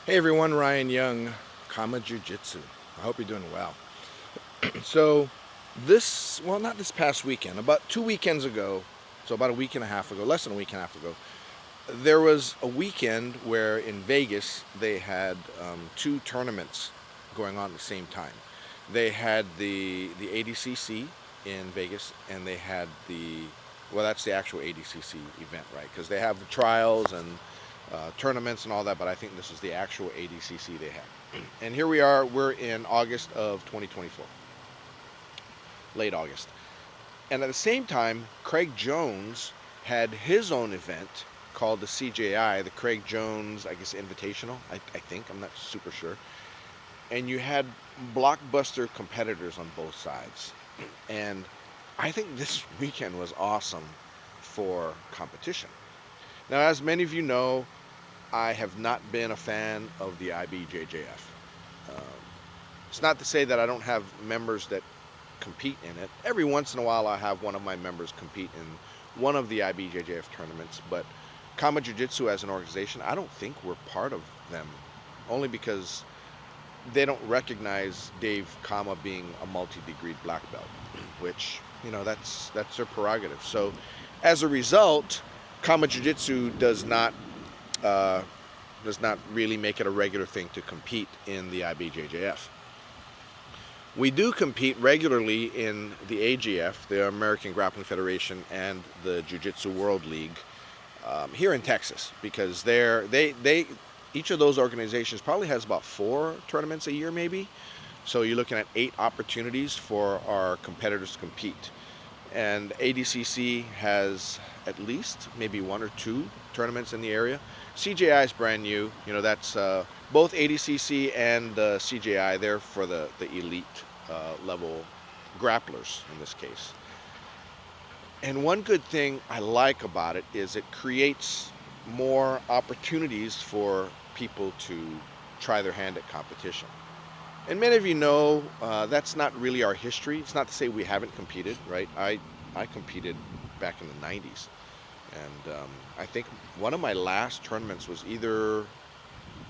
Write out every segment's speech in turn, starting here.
Hey everyone, Ryan Young, Jiu-Jitsu. I hope you're doing well. So not this past weekend, about 2 weekends ago, so about a week and a half ago, less than a week and a half ago, there was a weekend where in Vegas they had two tournaments going on at the same time. They had the ADCC in Vegas, and they had that's the actual ADCC event, right? Because they have the trials and tournaments and all that, but I think this is the actual ADCC they had. And here we are, we're in August of 2024, late August. And at the same time, Craig Jones had his own event called the CJI, the Craig Jones, I guess, Invitational, I think, I'm not super sure. And you had blockbuster competitors on both sides. And I think this weekend was awesome for competition. Now, as many of you know, I have not been a fan of the IBJJF. Um, it's not to say that I don't have members that compete in it. Every once in a while, I have one of my members compete in one of the IBJJF tournaments, but Kama Jiu-Jitsu as an organization, I don't think we're part of them, only because they don't recognize Dave Kama being a multi-degreed black belt, which, that's their prerogative. So as a result, Kama Jiu-Jitsu uh, does not really make it a regular thing to compete in the IBJJF. We do compete regularly in the AGF, the American Grappling Federation, and the Jiu-Jitsu World League here in Texas, because each of those organizations probably has about 4 tournaments a year, maybe. So you're looking at 8 opportunities for our competitors to compete. And ADCC has at least maybe 1 or 2 tournaments in the area. CJI is brand new. That's both ADCC and CJI. They're for the elite level grapplers in this case. And one good thing I like about it is it creates more opportunities for people to try their hand at competition. And many of you know that's not really our history. It's not to say we haven't competed, right? I competed back in the 90s. And I think one of my last tournaments was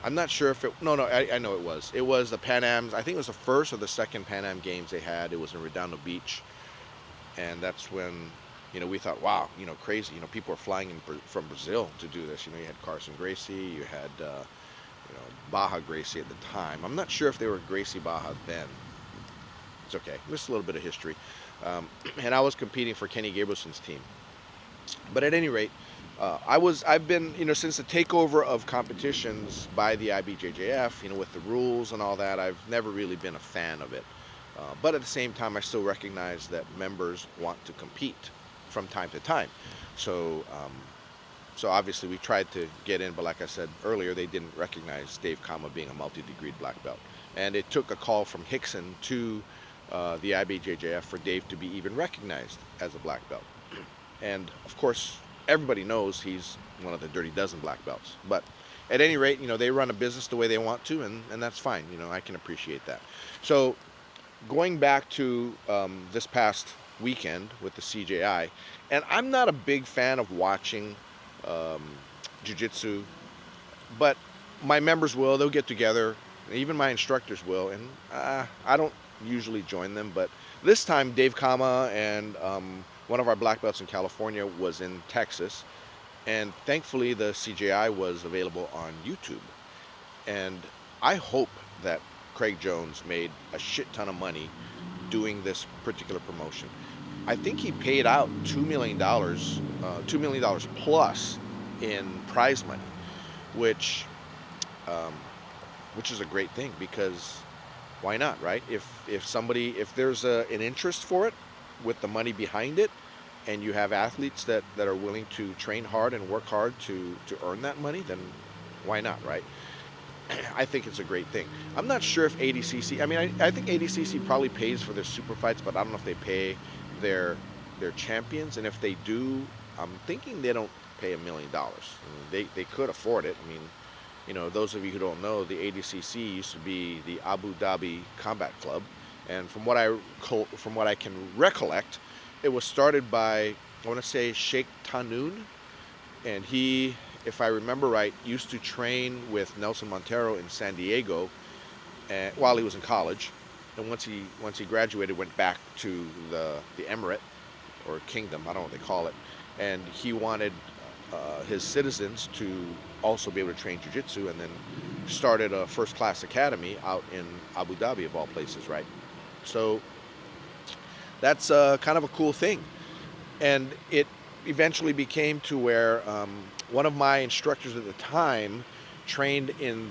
I'm not sure if I know it was. It was the Pan Am's, I think it was the first or the second Pan Am Games they had. It was in Redondo Beach. And that's when, we thought, wow, crazy. People are flying from Brazil to do this. You had Carson Gracie, you had, Baja Gracie at the time. I'm not sure if they were Gracie Baja then. It's okay. Just a little bit of history. And I was competing for Kenny Gabrielson's team. But at any rate, I've been, since the takeover of competitions by the IBJJF, with the rules and all that, I've never really been a fan of it. But at the same time, I still recognize that members want to compete from time to time. So obviously we tried to get in, but like I said earlier, they didn't recognize Dave Kama being a multi-degreed black belt. And it took a call from Hickson to the IBJJF for Dave to be even recognized as a black belt. And of course, everybody knows he's one of the Dirty Dozen black belts. But at any rate, they run a business the way they want to, and that's fine. I can appreciate that. So going back to this past weekend with the CJI, and I'm not a big fan of watching jiu-jitsu, but my members will. They'll get together, even my instructors will, and I don't usually join them. But this time, Dave Kama and one of our black belts in California was in Texas, and thankfully the CJI was available on YouTube. And I hope that Craig Jones made a shit ton of money doing this particular promotion. I think he paid out $2 million plus in prize money, which is a great thing, because why not, right? If there's an interest for it with the money behind it, and you have athletes that are willing to train hard and work hard to earn that money, then why not, right? I think it's a great thing. I'm not sure if ADCC, I think ADCC probably pays for their super fights, but I don't know if they pay their champions. And if they do, I'm thinking they don't pay $1 million. They could afford it. Those of you who don't know, the ADCC used to be the Abu Dhabi Combat Club. And from what I can recollect, it was started by, I want to say, Sheikh Tanoon, and he if I remember right, used to train with Nelson Montero in San Diego while he was in college, and once he graduated, went back to the Emirate or Kingdom, I don't know what they call it, and he wanted his citizens to also be able to train jiu-jitsu, and then started a first-class academy out in Abu Dhabi, of all places, right? So that's kind of a cool thing. And it eventually became to where one of my instructors at the time trained in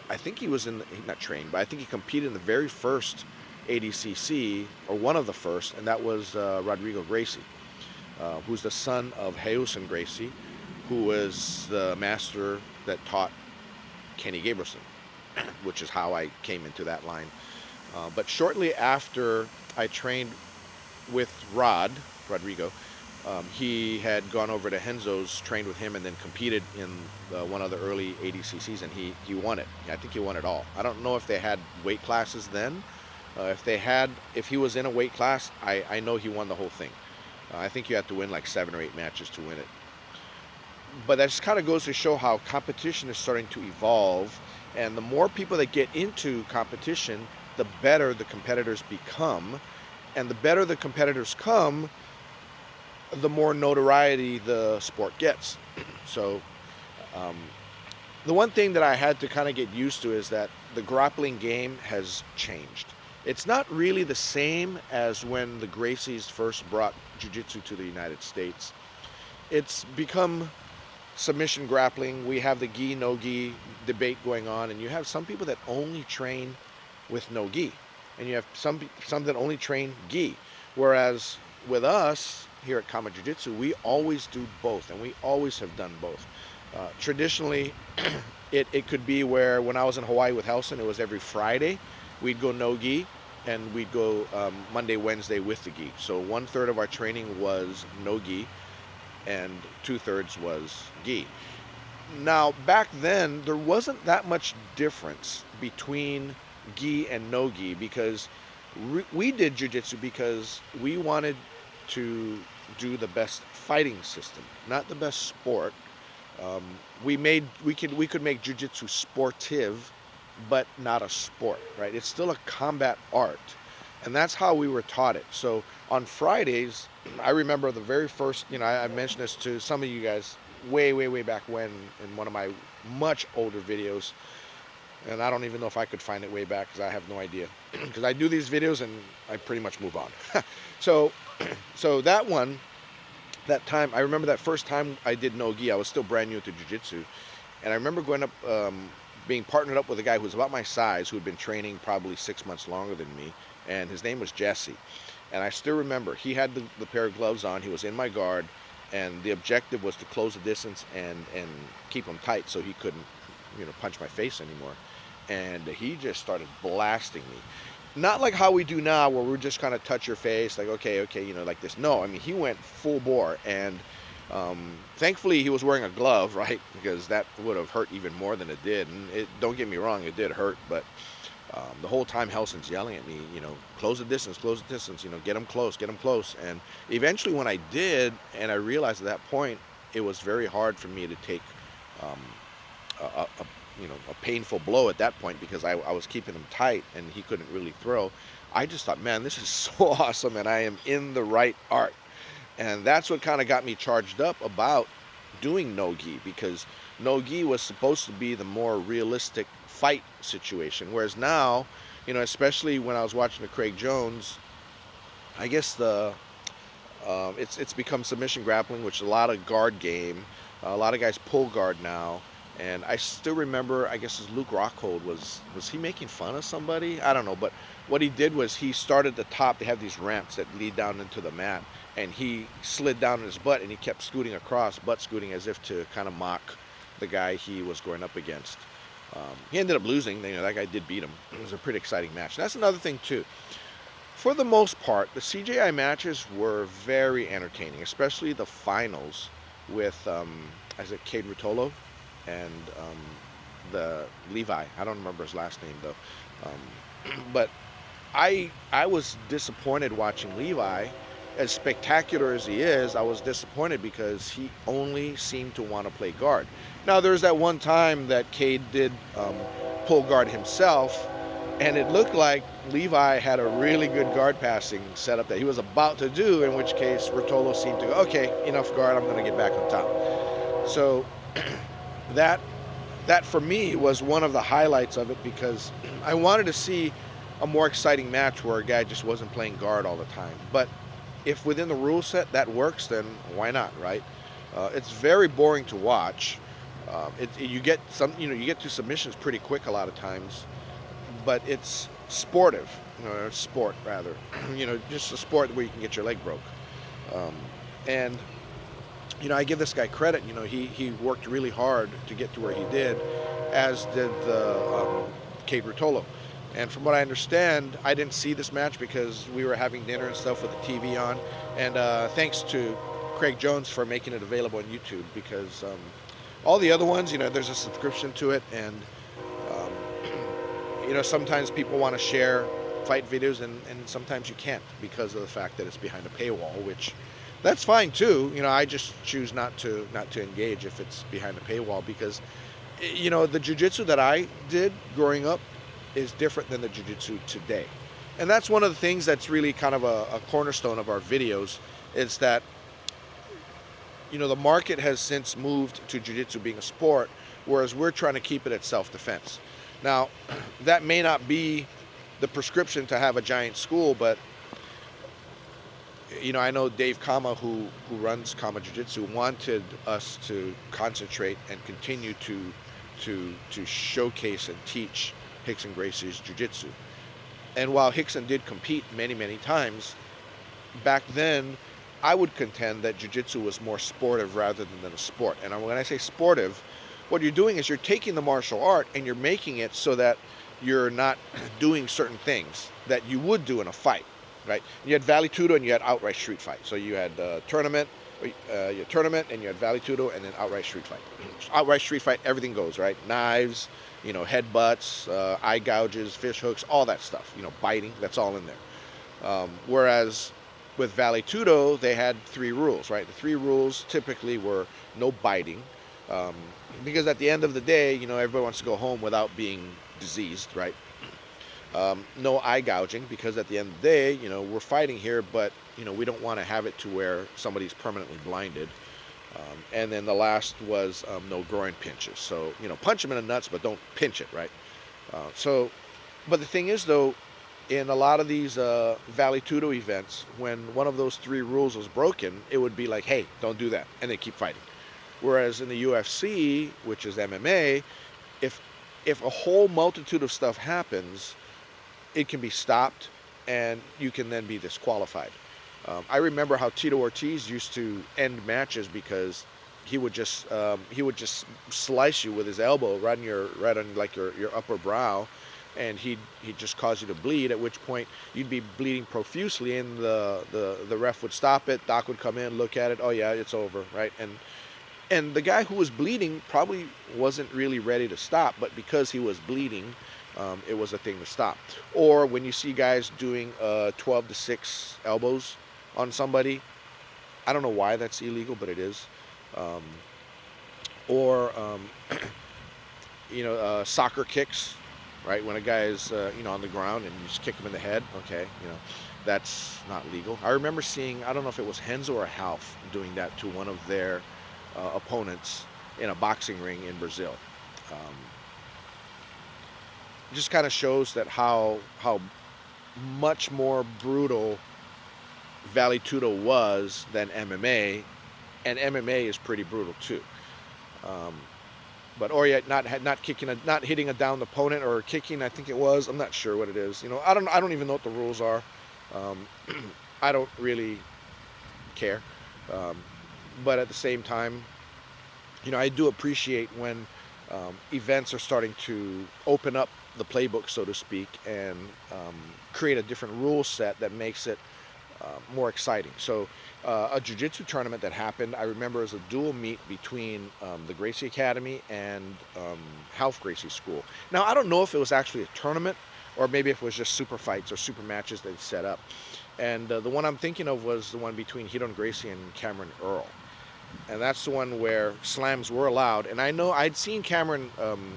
I think he was not trained, but I think he competed in the very first ADCC, or one of the first, and that was Rodrigo Gracie, who's the son of Heusen Gracie, who was the master that taught Kenny Gabrielson, which is how I came into that line. But shortly after I trained with Rodrigo, he had gone over to Henzo's, trained with him, and then competed in one of the early ADCCs, and he won it. I think he won it all. I don't know if they had weight classes then. If he was in a weight class, I know he won the whole thing. I think you have to win like 7 or 8 matches to win it. But that just kind of goes to show how competition is starting to evolve, and the more people that get into competition, the better the competitors become, and the better the competitors come, the more notoriety the sport gets. So the one thing that I had to kind of get used to is that the grappling game has changed. It's not really the same as when the Gracies first brought jiu-jitsu to the United States. It's become submission grappling. We have the gi, no gi debate going on, and you have some people that only train with no gi, and you have some that only train gi. Whereas with us here at Kama Jiu-Jitsu, we always do both, and we always have done both. Traditionally, it could be where when I was in Hawaii with Helson, it was every Friday we'd go no gi, and we'd go Monday, Wednesday with the gi. So 1/3 of our training was no gi, and 2/3 was gi. Now, back then, there wasn't that much difference between gi and no gi, because we did jiu-jitsu because we wanted to do the best fighting system, not the best sport. We could make jiu-jitsu sportive, but not a sport, right? It's still a combat art, and that's how we were taught it. So on Fridays, I remember the very first, I mentioned this to some of you guys way back when, in one of my much older videos, and I don't even know if I could find it way back, because I have no idea, because I do these videos and I pretty much move on. So that time, I remember that first time I did no gi, I was still brand new to jiu-jitsu, and I remember going up, being partnered up with a guy who was about my size, who had been training probably 6 months longer than me, and his name was Jesse. And I still remember, he had the pair of gloves on, he was in my guard, and the objective was to close the distance and keep him tight so he couldn't, punch my face anymore. And he just started blasting me. Not like how we do now, where we're just kind of touch your face, like, okay, like this. No, I mean, he went full bore, and thankfully he was wearing a glove, right? Because that would have hurt even more than it did. And don't get me wrong, it did hurt, but the whole time Helson's yelling at me, close the distance, get him close. And eventually when I did, and I realized at that point, it was very hard for me to take a painful blow at that point, because I was keeping him tight and he couldn't really throw. I just thought, man, this is so awesome, and I am in the right art. And that's what kind of got me charged up about doing no gi, because no gi was supposed to be the more realistic fight situation. Whereas now, especially when I was watching the Craig Jones, I guess it's become submission grappling, which is a lot of guard game. A lot of guys pull guard now. And I still remember, I guess, as Luke Rockhold, was he making fun of somebody? I don't know, but what he did was he started at the top. They have these ramps that lead down into the mat, and he slid down on his butt, and he kept scooting across, butt scooting, as if to kind of mock the guy he was going up against. He ended up losing. That guy did beat him. It was a pretty exciting match. And that's another thing too. For the most part, the CJI matches were very entertaining, especially the finals with Cade Rutolo and the Levi. I don't remember his last name though. But I was disappointed watching Levi, as spectacular as he is, I was disappointed because he only seemed to want to play guard. Now, there's that one time that Cade did pull guard himself, and it looked like Levi had a really good guard passing setup that he was about to do, in which case Rotolo seemed to go, okay, enough guard, I'm going to get back on top. So that for me was one of the highlights of it, because I wanted to see a more exciting match where a guy just wasn't playing guard all the time. But if within the rule set that works, then why not, right? It's very boring to watch. You get to submissions pretty quick a lot of times, but it's sportive, sport rather. Just a sport where you can get your leg broke. And I give this guy credit. He worked really hard to get to where he did, as did the Cade Rotolo. And from what I understand, I didn't see this match because we were having dinner and stuff with the TV on. And thanks to Craig Jones for making it available on YouTube, because all the other ones, there's a subscription to it. And, sometimes people want to share fight videos, and sometimes you can't because of the fact that it's behind a paywall, which that's fine too. I just choose not to engage if it's behind a paywall, because, the jiu-jitsu that I did growing up is different than the jiu-jitsu today. And that's one of the things that's really kind of a cornerstone of our videos, is that, the market has since moved to jiu-jitsu being a sport, whereas we're trying to keep it at self-defense. Now, that may not be the prescription to have a giant school, but I know Dave Kama, who runs Kama Jiu-Jitsu, wanted us to concentrate and continue to showcase and teach Rickson Gracie's Jiu-Jitsu. And while Rickson did compete many, many times, back then I would contend that Jiu-Jitsu was more sportive rather than a sport. And when I say sportive, what you're doing is you're taking the martial art and you're making it so that you're not doing certain things that you would do in a fight, right? You had Vale Tudo and you had outright street fight. So you had tournament, and you had Vale Tudo, and then outright street fight. Outright street fight, everything goes, right? Knives, headbutts, eye gouges, fish hooks, all that stuff. Biting, that's all in there. Whereas with Vale Tudo, they had 3 rules, right? The 3 rules typically were no biting, because at the end of the day, everybody wants to go home without being diseased, right? No eye gouging, because at the end of the day, we're fighting here, but we don't want to have it to where somebody's permanently blinded. And then the last was no groin pinches. So punch them in the nuts, but don't pinch it, right? But the thing is, though, in a lot of these Vale Tudo events, when one of those 3 rules was broken, it would be like, hey, don't do that, and they keep fighting. Whereas in the UFC, which is MMA, if a whole multitude of stuff happens, it can be stopped, and you can then be disqualified. I remember how Tito Ortiz used to end matches because he would just slice you with his elbow right on like your upper brow, and he'd just cause you to bleed. At which point you'd be bleeding profusely, and the ref would stop it. Doc would come in, look at it. Oh yeah, it's over, right? And the guy who was bleeding probably wasn't really ready to stop, but because he was bleeding, it was a thing to stop. Or when you see guys doing 12-6 elbows on somebody, I don't know why that's illegal, but it is. Soccer kicks, right? When a guy is on the ground and you just kick him in the head, okay, that's not legal. I remember seeing, I don't know if it was Renzo or Half doing that to one of their opponents in a boxing ring in Brazil. Just kind of shows that how much more brutal Vale Tudo was than MMA, and MMA is pretty brutal too. But not hitting a downed opponent, or kicking, I think it was. I'm not sure what it is. I don't even know what the rules are. I don't really care. But at the same time, I do appreciate when events are starting to open up the playbook, so to speak, and create a different rule set that makes it more exciting. So a jiu-jitsu tournament that happened, I remember, as a dual meet between the Gracie Academy and Half Gracie School. Now, I don't know if it was actually a tournament, or maybe if it was just super fights or super matches they set up. And the one I'm thinking of was the one between Ryron Gracie and Cameron Earl. And that's the one where slams were allowed. And I know I'd seen Cameron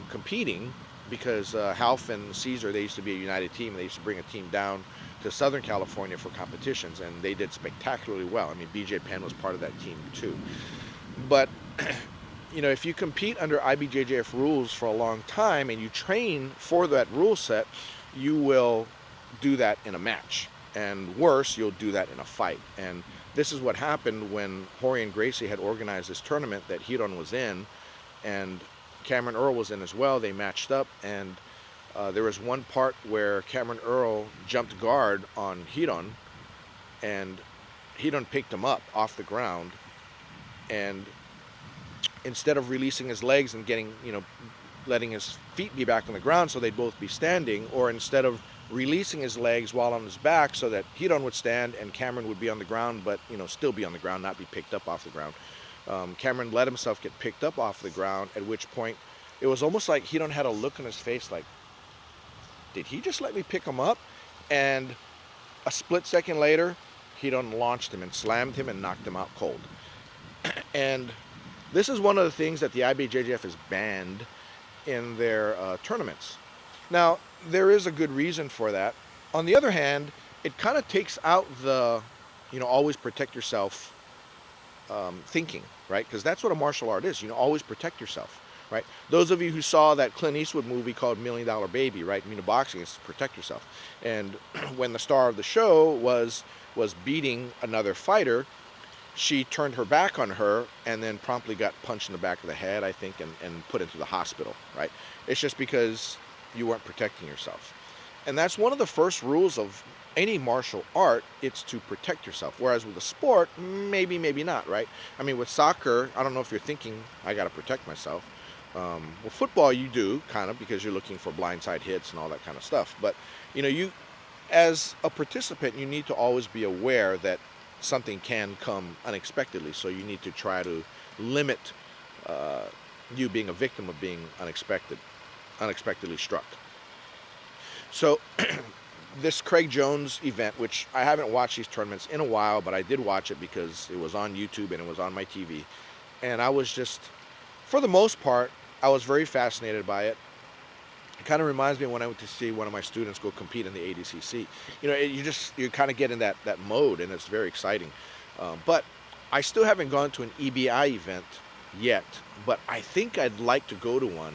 competing because Half and Caesar, they used to be a united team. And they used to bring a team down to Southern California for competitions, and they did spectacularly well. I mean, BJ Penn was part of that team too. But if you compete under IBJJF rules for a long time and you train for that rule set, you will do that in a match. And worse, you'll do that in a fight. And this is what happened when Ryron Gracie had organized this tournament that Ryron was in, and Cameron Earl was in as well. They matched up, and there was one part where Cameron Earl jumped guard on Ryron, and Ryron picked him up off the ground, and instead of releasing his legs and letting his feet be back on the ground so they'd both be standing, or instead of releasing his legs while on his back so that Ryron would stand and Cameron would be on the ground, but still be on the ground, not be picked up off the ground. Cameron let himself get picked up off the ground, at which point it was almost like Ryron had a look on his face like, did he just let me pick him up? And a split second later, Ryron launched him and slammed him and knocked him out cold. And this is one of the things that the IBJJF has banned in their tournaments. Now, there is a good reason for that. On the other hand, it kind of takes out the, always protect yourself thinking, right? Because that's what a martial art is. Always protect yourself, right? Those of you who saw that Clint Eastwood movie called $1 Million Baby, right? Boxing is to protect yourself. And when the star of the show was beating another fighter, she turned her back on her and then promptly got punched in the back of the head, I think, and put into the hospital, right? It's just because you weren't protecting yourself. And that's one of the first rules of any martial art. It's to protect yourself. Whereas with a sport, maybe not, right? I mean, with soccer, I don't know if you're thinking, I got to protect myself. With football, you do, kind of, because you're looking for blindside hits and all that kind of stuff. But, you, as a participant, you need to always be aware that something can come unexpectedly. So you need to try to limit you being a victim of being unexpectedly struck. So this Craig Jones event, which I haven't watched these tournaments in a while, but I did watch it because it was on YouTube and it was on my TV. And I was just, for the most part, I was very fascinated by it. It kind of reminds me of when I went to see one of my students go compete in the ADCC. You kind of get in that mode, and it's very exciting. But I still haven't gone to an EBI event yet, but I think I'd like to go to one,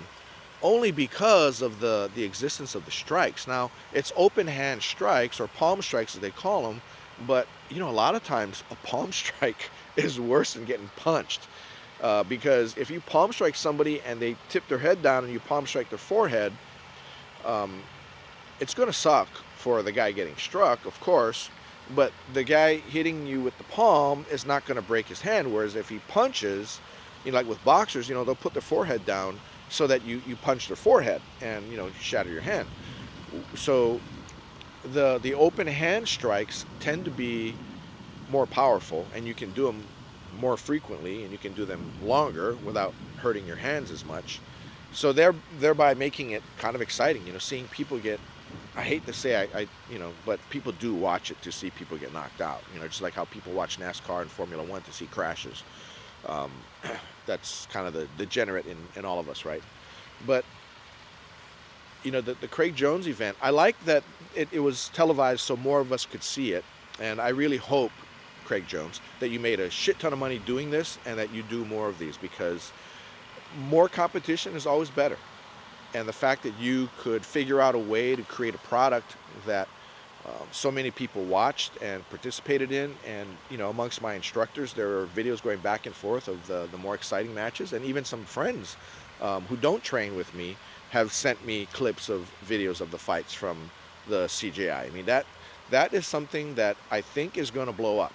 only because of the existence of the strikes. Now, it's open hand strikes, or palm strikes as they call them, but a lot of times a palm strike is worse than getting punched. Because if you palm strike somebody and they tip their head down and you palm strike their forehead, it's going to suck for the guy getting struck, of course, but the guy hitting you with the palm is not going to break his hand. Whereas if he punches, like with boxers, they'll put their forehead down so that you punch their forehead and, shatter your hand. So the open hand strikes tend to be more powerful, and you can do them more frequently, and you can do them longer without hurting your hands as much. So thereby making it kind of exciting, seeing people get, I hate to say but people do watch it to see people get knocked out, just like how people watch NASCAR and Formula One to see crashes. That's kind of the degenerate in all of us, right? But, the Craig Jones event, I like that it was televised so more of us could see it, and I really hope, Craig Jones, that you made a shit ton of money doing this and that you do more of these, because more competition is always better. And the fact that you could figure out a way to create a product that so many people watched and participated in, and amongst my instructors, there are videos going back and forth of the more exciting matches, and even some friends who don't train with me have sent me clips of videos of the fights from the CJI. I mean, that is something that I think is going to blow up.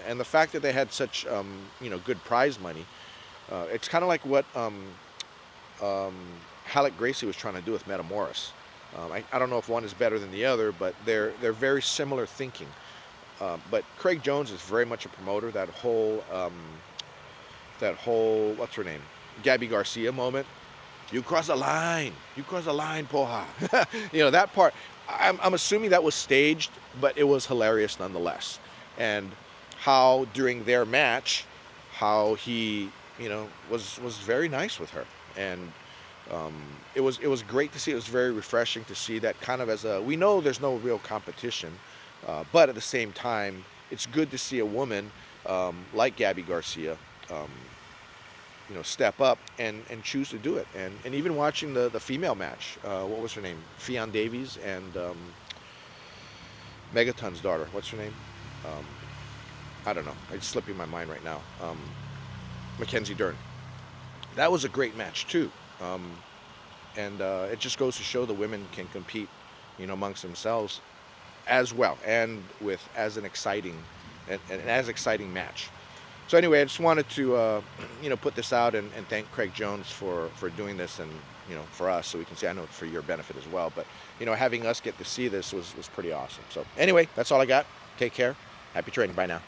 And the fact that they had such good prize money, it's kind of like what Halleck Gracie was trying to do with Metamoris. I don't know if one is better than the other, but they're very similar thinking. But Craig Jones is very much a promoter. That whole what's her name, Gabby Garcia moment. You cross the line. You cross the line, Poha. You know, that part, I'm assuming that was staged, but it was hilarious nonetheless. And how during their match, how he, you know, was very nice with her. And it was great to see. It was very refreshing to see that kind of as a, we know there's no real competition, but at the same time, it's good to see a woman like Gabby Garcia, you know, step up and choose to do it. And even watching the female match, what was her name? Fionn Davies and Megaton's daughter. What's her name? Um, I don't know. It's slipping my mind right now. Mackenzie Dern. That was a great match too. And it just goes to show the women can compete, you know, amongst themselves as well, and with as an exciting, an as exciting match. So anyway, I just wanted to, you know, put this out and thank Craig Jones for doing this, and you know, for us, so we can see. I know it's for your benefit as well, but you know, having us get to see this was pretty awesome. So anyway, that's all I got. Take care. Happy training. Bye now.